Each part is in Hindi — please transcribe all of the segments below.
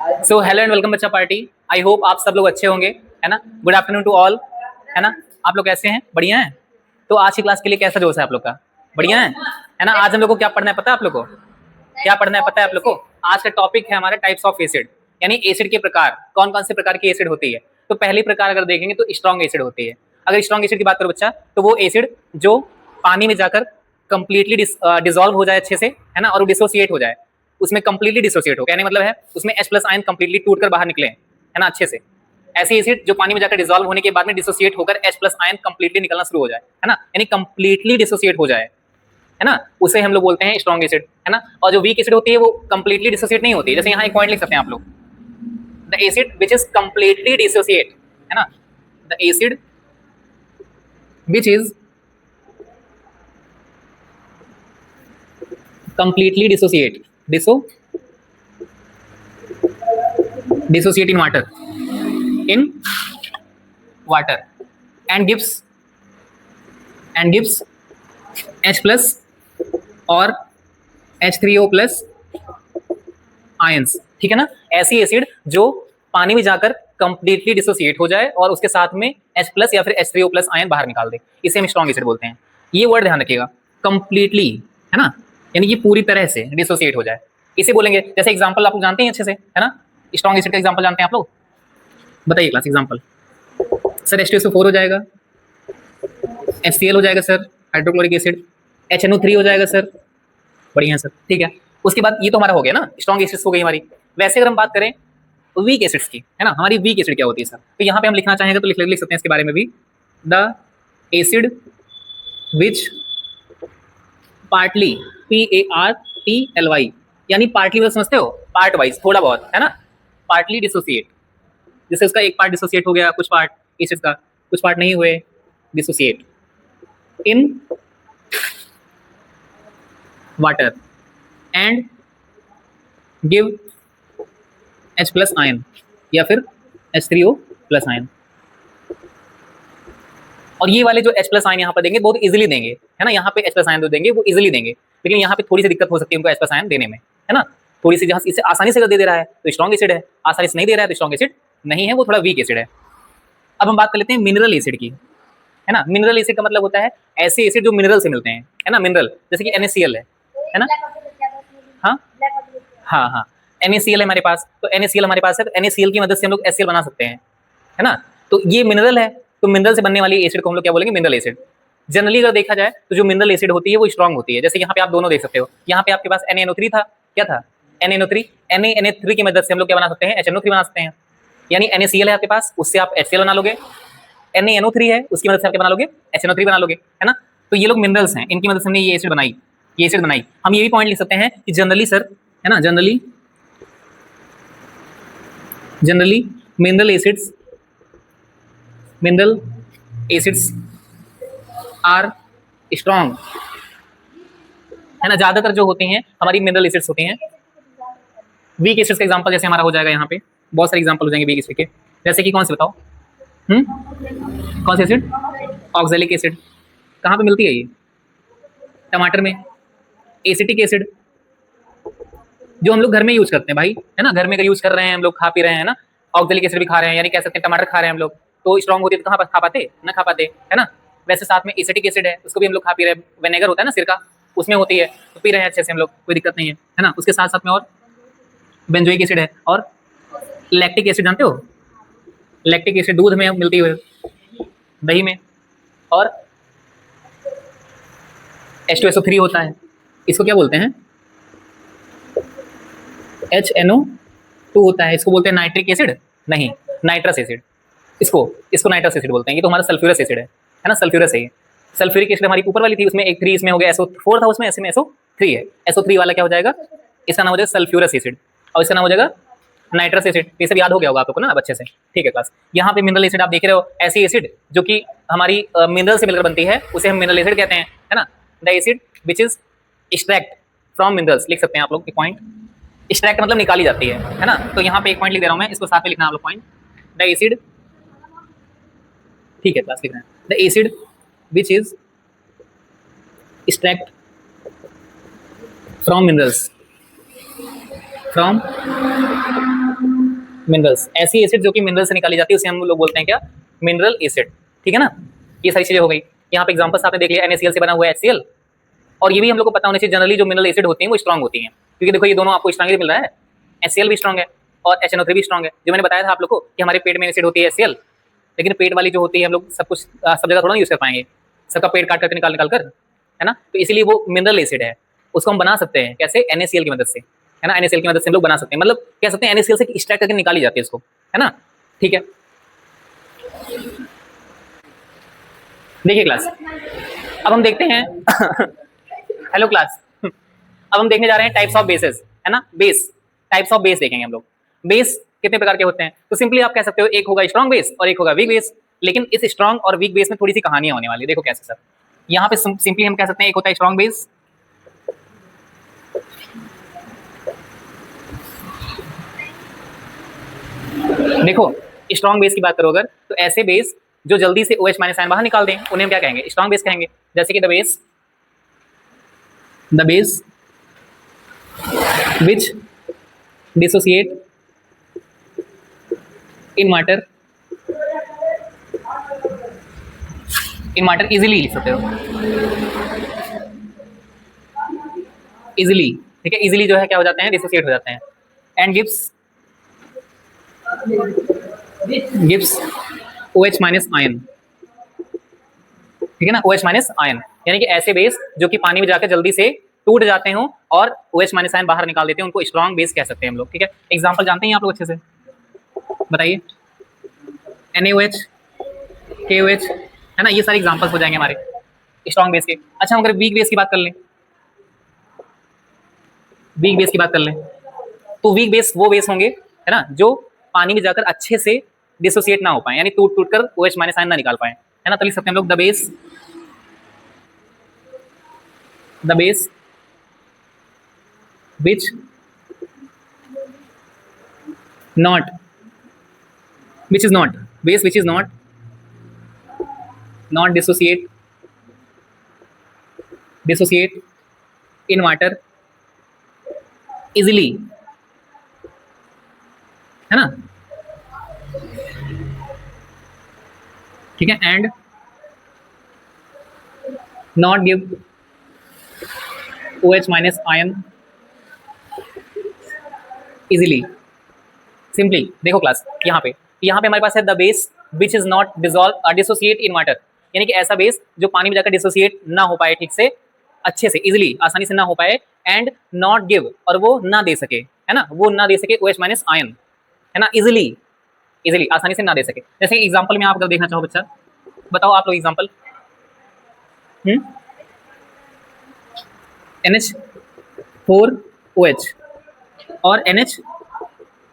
सो हेलो एंड वेलकम बच्चा पार्टी। आई होप आप सब लोग अच्छे होंगे, है ना। गुड आफ्टरनून टू ऑल, है ना। आप लोग कैसे हैं? बढ़िया हैं। तो आज की क्लास के लिए कैसा जोश है आप लोग का? बढ़िया है ना। आज हम लोग को क्या पढ़ना है पता है आप लोग को? क्या पढ़ना है पता है आप लोग को? आज का टॉपिक है हमारा टाइप्स ऑफ एसिड, यानी एसिड के प्रकार। कौन कौन से प्रकार की एसिड होती है? तो पहली प्रकार अगर देखेंगे तो स्ट्रॉन्ग एसिड होती है। अगर स्ट्रॉन्ग एसिड की बात करो बच्चा, तो वो एसिड जो पानी में जाकर कंप्लीटली डिसॉल्व हो जाए अच्छे से, है ना, और डिसोसिएट हो जाए, उसमें कंप्लीटली डिसोसिएट हो। कहने मतलब है उसमें H प्लस आयन कंप्लीटली टूटकर बाहर निकले, है ना, अच्छे से। ऐसी एसिड जो पानी में जाकर डिसॉल्व होने के बाद में डिसोसिएट होकर H प्लस आयन कंप्लीटली निकलना शुरू हो जाए, है ना, यानी कंप्लीटली डिसोसिएट हो जाए, है ना, उसे हम लोग बोलते हैं स्ट्रॉन्ग एसिड, है ना। और जो वीक एसिड होती है वो कंप्लीटली डिसोसिएट नहीं होती। जैसे यहाँ एक पॉइंट लिख सकते हैं आप लोग, the acid which is completely dissociate, है ना, the acid which is completely dissociate in water and gives H plus और H3O प्लस आयंस, ठीक है ना। ऐसी एसिड जो पानी में जाकर कंप्लीटली डिसोसिएट हो जाए और उसके साथ में H प्लस या फिर H3O प्लस आयन बाहर निकाल दे, इसे हम स्ट्रॉन्ग एसिड बोलते हैं। ये वर्ड ध्यान रखिएगा, कंप्लीटली, है ना, यानी कि पूरी तरह से डिसोसिएट हो जाए, इसे बोलेंगे। जैसे एग्जांपल आप लोग जानते हैं अच्छे से, है ना, स्ट्रॉन्ग एसिड का एग्जांपल जानते हैं आप लोग? बताइए क्लास एग्जांपल। सर H2SO4 हो जाएगा, HCl हो जाएगा सर, हाइड्रोक्लोरिक एसिड, HNO3 हो जाएगा सर। बढ़िया सर, ठीक है। उसके बाद ये तो हमारा हो गया ना, स्ट्रॉन्ग एसिड्स हो गई हमारी। वैसे अगर हम बात करें वीक एसिड्स की, है ना, हमारी वीक एसिड क्या होती है सर? तो यहाँ पे हम लिखना चाहेंगे तो लिख सकते हैं इसके बारे में भी, the acid which partly, PARTLY, यानी पार्टली मतलब समझते हो, पार्ट वाइज, थोड़ा बहुत, है ना, पार्टली डिसोसिएट। जैसे उसका एक पार्ट डिसोसिएट हो गया, कुछ पार्ट एसिड का, कुछ पार्ट नहीं हुए dissociate in water and give H plus ion या फिर H3O प्लस आयन। और ये वाले जो H प्लस आयन यहाँ पर देंगे बहुत इजीली देंगे, है ना। यहाँ पे H प्लस आयन जो देंगे वो इजीली देंगे, लेकिन यहाँ पे थोड़ी सी दिक्कत हो सकती है उनको H प्लस आयन देने में, है ना। थोड़ी सी, जहाँ इसे आसानी से दे रहा है तो स्ट्रॉन्ग एसिड है, आसानी से नहीं दे रहा है तो स्ट्रॉन्ग एसिड नहीं है, वो थोड़ा वीक एसिड है। अब हम बात कर लेते हैं मिनरल एसिड की, है ना। मिनरल एसिड का मतलब होता है ऐसे एसिड जो मिनरल से मिलते हैं, है ना, मिनरल, जैसे कि NaCl है ना। हाँ हाँ हाँ, NaCl है हमारे पास, तो NaCl हमारे पास है, तो NaCl की मदद से हम लोग HCl बना सकते हैं, है ना। तो ये मिनरल है, तो मिनरल से बनने वाली एसिड को हम लोग क्या बोलेंगे? Mineral acid. जनरली अगर देखा जाए तो जो मिनरल एसिड होती है वो स्ट्रॉन्ग होती है। जैसे यहाँ पे आप दोनों देख सकते हो, यहाँ पे आपके पास NaNO3 था, क्या था? NaNO3, Na की मदद से हम लोग क्या बना सकते हैं? HNO3 बना सकते हैं। यानी NaCl है आपके पास, उससे आप HCl बना लोगे। NaNO3 है, उसकी मदद से आप क्या बना लोगे? HNO3 बना लोगे, है ना। तो ये लोग मिनरल्स हैं, इनकी मदद से हमने ये एसिड बनाई, ये एसिड बनाई। हम ये भी पॉइंट लिख सकते हैं कि जनरली सर, है ना, generally mineral acids are strong, है ना। ज्यादातर जो होती हैं हमारी मिनरल एसिड्स होती हैं। वीक एसिड्स का एग्जांपल जैसे हमारा हो जाएगा, यहाँ पे बहुत सारे एग्जांपल हो जाएंगे वीक एसिड के। जैसे कि कौन से बताओ? कौन सी एसिड? Oxalic acid. कहाँ पे मिलती है ये? टमाटर में। एसिटिक एसिड जो हम लोग घर में यूज करते हैं भाई, है ना, घर में अगर यूज कर रहे हैं हम लोग, खा पी रहे हैं ना, ऑक्सैलिक एसिड भी खा रहे हैं, यानी कह सकते हैं टमाटर खा रहे हैं हम लोग, तो स्ट्रॉन्ग होती है, तो कहाँ खा पाते? ना खा पाते, है ना। वैसे साथ में एसिटिक एसिड है, उसको भी हम लोग खा पी रहे हैं, विनेगर होता है ना, सिरका, उसमें होती है, तो पी रहे हैं अच्छे से हम लोग, कोई दिक्कत नहीं है ना। उसके साथ साथ में और बेंजोइक एसिड है, और लैक्टिक एसिड जानते हो? लैक्टिक एसिड दूध में मिलती है, दही में, और H2SO3 होता है, इसको क्या बोलते हैं? HNO2 होता है, इसको बोलते हैं नाइट्रिक एसिड, नहीं, नाइट्रस एसिड। इसको नाइट्रस एसिड बोलते हैं। ये तो हमारा सल्फ्यूरस एसिड है ना, सल्फ्यूरस है ये। सल्फ्यूरिक एसिड हमारी ऊपर वाली थी, उसमें एक 3 इसमें हो गया, SO4 था उसमें, ऐसे में SO3 है। SO3 वाला क्या हो जाएगा? इसका नाम हो जाएगा सल्फ्यूरस एसिड, और इसका नाम हो जाएगा नाइट्रस एसिड। ये सब याद हो गया होगा आप लोग को ना अब अच्छे से, ठीक है क्लास। यहाँ पे मिनरल एसिड आप देख रहे हो, ऐसी एसिड जो कि हमारी मिनरल से मिलकर बनती है, उसे हम मिनरल एसिड कहते हैं, है ना। The acid which is extract from minerals, लिख सकते हैं आप लोग एक पॉइंट, एक्सट्रैक्ट मतलब निकाली जाती है ना। तो यहाँ पे एक पॉइंट लिख दे रहा हूँ मैं, इसको साथ में लिखना आप लोग पॉइंट, द एसिड, ठीक है क्लास, लिखना है the acid which is extract from minerals, from minerals, ऐसी एसिड जो कि मिनरल से निकाली जाती है उसे हम लोग बोलते हैं क्या, मिनरल एसिड, ठीक है ना। ये सारी चीजें हो गई। यहाँ पे एग्जांपल्स आपने देख लिया, NaCl से बना हुआ है HCl। और ये भी हम लोग को पता होना चाहिए जनरली जो मिनरल एसिड होती हैं वो स्ट्रांग होती हैं, क्योंकि देखो ये दोनों आपको स्ट्रांग ही मिल रहा है, HCl भी स्ट्रांग है और HNO3 भी स्ट्रांग है। जो मैंने बताया था आप लोग को कि हमारे पेट में एसिड होती है HCl, लेकिन पेट वाली जो होती है हम लोग सब कुछ सब जगह थोड़ा यूज कर पाएंगे, सबका पेट काट करके निकाल निकाल कर, है ना। तो इसीलिए वो मिनरल एसिड है, उसको हम बना सकते हैं कैसे, NaCl की मदद से, है ना। NaCl की मदद से हम लोग बना सकते हैं, मतलब कह सकते हैं NaCl से एक्सट्रैक्ट करके निकाली जाती है इसको, है ना। ठीक है, देखिए क्लास, अब हम देखते हैं हेलो क्लास, अब हम देखने जा रहे हैं टाइप्स ऑफ बेसेस, है ना। बेस, टाइप्स ऑफ बेस देखेंगे हम लोग। बेस कितने प्रकार के होते हैं, तो सिंपली आप कह सकते हो एक होगा स्ट्रॉन्ग बेस और एक होगा वीक बेस। लेकिन इस स्ट्रॉन्ग और वीक बेस में थोड़ी सी कहानियां होने वाली है, देखो कैसे सर। यहाँ पे सिंपली हम कह सकते हैं एक होता है स्ट्रॉन्ग बेस, देखो स्ट्रॉन्ग बेस की बात करो अगर, तो ऐसे बेस जो जल्दी से OH माइनस आयन बाहर निकाल दें उन्हें हम क्या कहेंगे, स्ट्रॉन्ग बेस कहेंगे। जैसे कि the base which dissociate in matter easily लिख सकते हो, इजीली, ठीक है। इजीली जो है क्या हो जाते हैं, डिसोसिएट हो जाते हैं। And gives OH minus ion, ठीक है ना, OH माइनस आयन, यानी कि ऐसे बेस जो कि पानी में जाकर जल्दी से टूट जाते हो और OH माइनस आयन बाहर निकाल देते हैं, उनको स्ट्रॉन्ग बेस कह सकते हैं हम लोग, ठीक है। एग्जांपल जानते हैं आप लोग अच्छे से, बताइए। NaOH, KOH, है ना, ये सारे एग्जांपल्स हो जाएंगे हमारे स्ट्रॉन्ग बेस के। अच्छा, हम अगर वीक बेस की बात कर लें, वीक बेस की बात कर लें, तो वीक बेस वो बेस होंगे, है ना, जो पानी में जाकर अच्छे से डिसोसिएट ना हो पाए, यानी टूट टूट कर OH माइनस आयन ना निकाल पाए, है ना। तो लिख सकते हैं हम लोग the base which not which is not base which is not dissociate in water easily, है ना, ठीक है। And not give OH minus ion easily. Simply देखो क्लास, यहाँ पे हमारे पास है the base which is not dissolve dissociate in water, यानी कि ऐसा बेस जो पानी में जाकर डिसोसिएट ना हो पाए ठीक से, अच्छे से, इजीली, आसानी से ना हो पाए। एंड नॉट गिव, और वो ना दे सके, है ना, वो ना दे सके OH माइनस आयन, है ना, इजीली आसानी से ना दे सके। जैसे एग्जांपल में आप अगर देखना चाहो बच्चा, बताओ आप लोग एग्जांपल। NH4OH और NH3,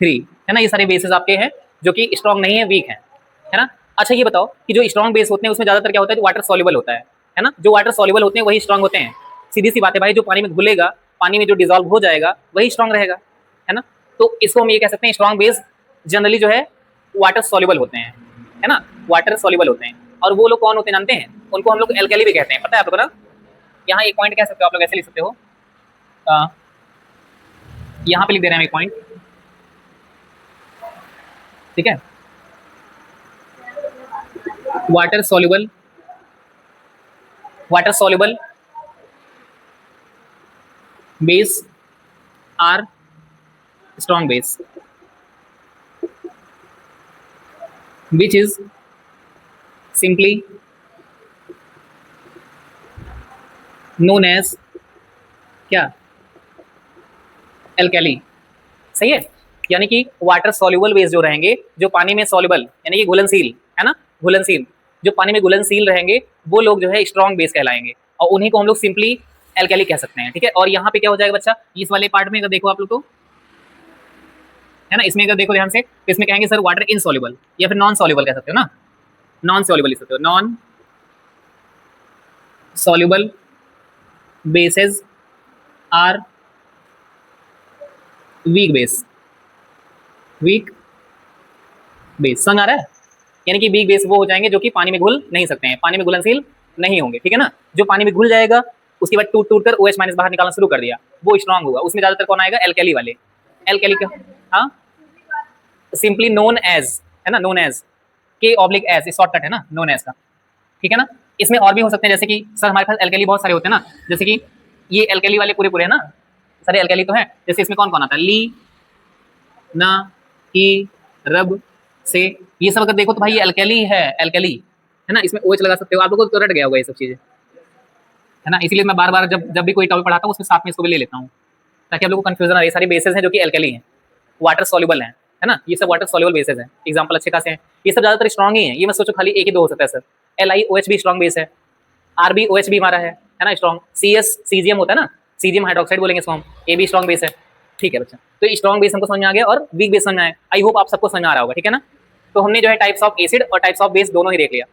है ना, ये सारे बेसेस आपके हैं जो कि स्ट्रॉन्ग नहीं है, वीक है ना। अच्छा ये बताओ कि जो स्ट्रॉन्ग बेस होते हैं उसमें ज्यादातर क्या होता है, जो वाटर सॉल्युबल होता है ना, जो वाटर सॉल्युबल होते हैं वही स्ट्रॉन्ग होते हैं। सीधी सी बात है भाई, जो पानी में घुलेगा, पानी में जो डिजॉल्व हो जाएगा वही स्ट्रॉन्ग रहेगा, है ना। तो इसको हम ये कह सकते हैं स्ट्रॉन्ग बेस जनरली जो है वाटर सॉल्युबल होते हैं, है ना, वाटर सॉल्युबल होते हैं। और वो लोग कौन होते हैं जानते हैं, उनको हम लोग एल्कली भी कहते हैं, पता है आप लोग ना। यहाँ एक पॉइंट कह सकते हो आप लोग, ऐसे लिख सकते हो, यहाँ पे लिख दे रहे हैं एक पॉइंट, ठीक है। Water soluble base are strong base which is simply known as क्या, एल्कली, सही है। यानी कि वाटर सॉल्युबल बेस जो रहेंगे, जो पानी में सॉल्युबल यानी कि घुलनशील, है ना, घुलनशील, जो पानी में घुलनशील रहेंगे वो लोग जो है स्ट्रॉन्ग बेस कहलाएंगे, और उन्हीं को हम लोग सिंपली एल्कली कह सकते हैं, ठीक है। और यहाँ पे क्या हो जाएगा बच्चा, इस वाले पार्ट में अगर देखो आप लोग तो, है ना, इसमें अगर देखो ध्यान से, तो इसमें कहेंगे सर वाटर इनसॉल्युबल या फिर नॉन सॉल्युबल कह सकते हो ना, नॉन सॉल्युबल लिख सकते हो, non soluble bases are weak base, समझ आ रहा है। यानी कि वीक बेस वो हो जाएंगे जो कि पानी में घुल नहीं सकते हैं, पानी में घुलनशील नहीं होंगे, ठीक है ना। जो पानी में घुल जाएगा उसके बाद टूट टूट कर OH माइनस बाहर निकालना शुरू कर दिया, वो स्ट्रॉन्ग होगा। उसमें ज्यादातर कौन आएगा, एल्कली वाले, एल्कली का, हाँ सिंपली नोन एज, है ना, नोन एज, के ऑब्लिक एज, शॉर्टकट है ना नोन एज का, ठीक है ना। इसमें और भी हो सकते हैं, जैसे कि सर हमारे पास एल्केली बहुत सारे होते हैं ना, जैसे कि ये एल्केली वाले पूरे पूरे है ना, सारे एल्केली तो है। जैसे इसमें कौन कौन आता है, ली, ना, की, रब, से, ये सब अगर देखो तो भाई ये एल्केली है ना, इसमें OH लगा सकते हो, आप लोगों को तो रट गया होगा ये सब चीजें, है ना। इसीलिए मैं बार बार जब भी कोई टॉपिक पढ़ाता हूँ उसमें साथ में इसको भी ले लेता हूँ, ताकि आप लोगों को कंफ्यूजन आ, ये सारी बेसिस हैं जो कि एल्केली हैं, वाटर सॉल्युबल है ना, ये सब वाटर सॉल्युबल बेसिस हैं। एग्जांपल अच्छे खासे हैं, ये सब ज्यादातर स्ट्रॉन्ग ही है, ये मैं सोचो खाली एक ही दो हो सकता है सर। LiOH भी स्ट्रॉन्ग बेस है, RbOH भी हमारा है ना स्ट्रॉन्ग, CS सीजियम होता है ना, सीजियम हाइड्रोक्साइड बोलेंगे इसको हम, ये भी स्ट्रॉन्ग बेस है, ठीक है बच्चा। तो स्ट्रॉन्ग बेस हमको समझ में आ गया और वीक बेस समझ में आया, आई होप आप सबको समझ में आ रहा होगा, ठीक है ना। तो हमने जो है टाइप्स ऑफ एसिड और टाइप्स ऑफ बेस दोनों ही देख लिया।